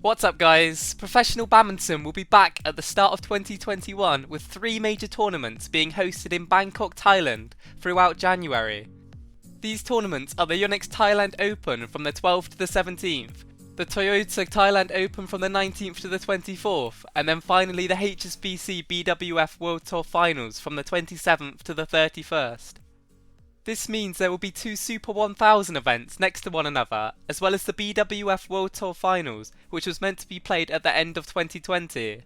What's up guys? Professional badminton will be back at the start of 2021 with 3 major tournaments being hosted in Bangkok, Thailand throughout January. These tournaments are the Yonex Thailand Open from the 12th to the 17th, the Toyota Thailand Open from the 19th to the 24th, and then finally the HSBC BWF World Tour Finals from the 27th to the 31st. This means there will be 2 Super 1000 events next to one another, as well as the BWF World Tour Finals, which was meant to be played at the end of 2020.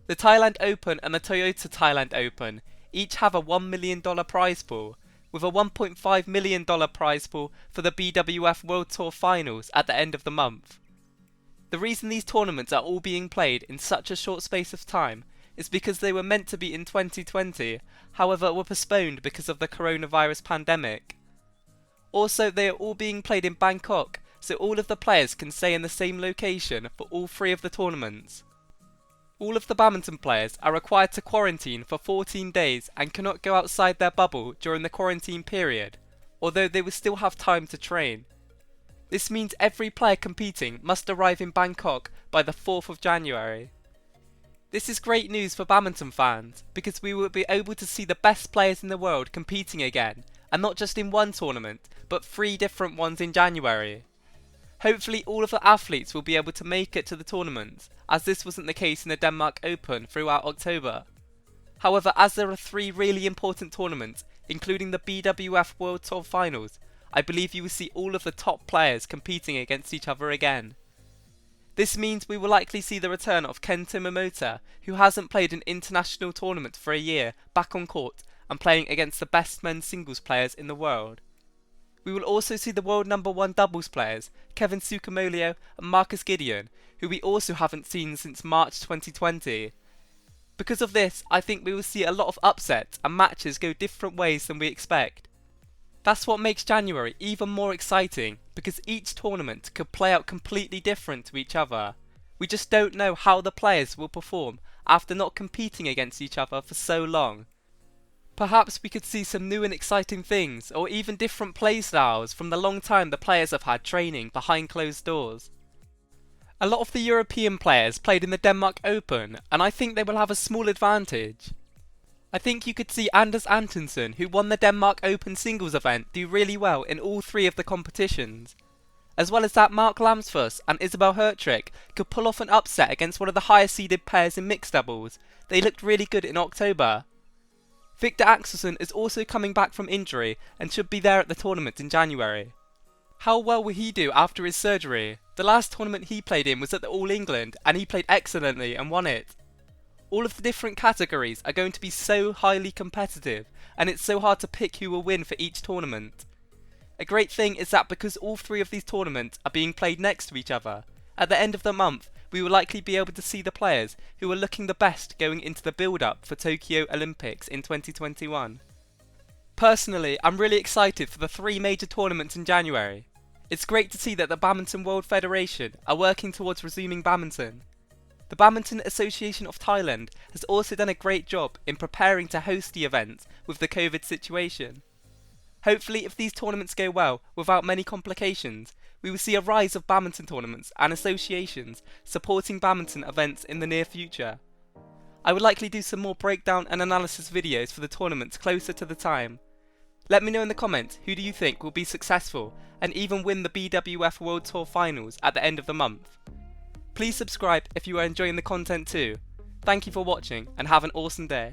The Thailand Open and the Toyota Thailand Open each have a $1 million prize pool, with a $1.5 million prize pool for the BWF World Tour Finals at the end of the month. The reason these tournaments are all being played in such a short space of time is because they were meant to be in 2020, however were postponed because of the coronavirus pandemic. Also, they are all being played in Bangkok, so all of the players can stay in the same location for all 3 of the tournaments. All of the badminton players are required to quarantine for 14 days and cannot go outside their bubble during the quarantine period, although they will still have time to train. This means every player competing must arrive in Bangkok by the 4th of January. This is great news for badminton fans, because we will be able to see the best players in the world competing again, and not just in one tournament, but 3 different ones in January. Hopefully all of the athletes will be able to make it to the tournaments, as this wasn't the case in the Denmark Open throughout October. However, as there are 3 really important tournaments, including the BWF World Tour Finals, I believe you will see all of the top players competing against each other again. This means we will likely see the return of Kento Momota, who hasn't played an international tournament for a year, back on court and playing against the best men's singles players in the world. We will also see the world number 1 doubles players, Kevin Sukamolio and Marcus Gideon, who we also haven't seen since March 2020. Because of this, I think we will see a lot of upsets and matches go different ways than we expect. That's what makes January even more exciting, because each tournament could play out completely different to each other. We just don't know how the players will perform after not competing against each other for so long. Perhaps we could see some new and exciting things, or even different play styles from the long time the players have had training behind closed doors. A lot of the European players played in the Denmark Open, and I think they will have a small advantage. I think you could see Anders Antonsen, who won the Denmark Open singles event, do really well in all 3 of the competitions. As well as that, Mark Lamsfors and Isabel Hertrick could pull off an upset against one of the higher seeded pairs in mixed doubles. They looked really good in October. Victor Axelsen is also coming back from injury and should be there at the tournament in January. How well will he do after his surgery? The last tournament he played in was at the All England, and he played excellently and won it. All of the different categories are going to be so highly competitive, and it's so hard to pick who will win for each tournament. A great thing is that because all 3 of these tournaments are being played next to each other, at the end of the month we will likely be able to see the players who are looking the best going into the build-up for Tokyo Olympics in 2021. Personally, I'm really excited for the 3 major tournaments in January. It's great to see that the Badminton World Federation are working towards resuming badminton. The Badminton Association of Thailand has also done a great job in preparing to host the events with the COVID situation. Hopefully, if these tournaments go well without many complications, we will see a rise of badminton tournaments and associations supporting badminton events in the near future. I would likely do some more breakdown and analysis videos for the tournaments closer to the time. Let me know in the comments who do you think will be successful and even win the BWF World Tour Finals at the end of the month. Please subscribe if you are enjoying the content too. Thank you for watching and have an awesome day.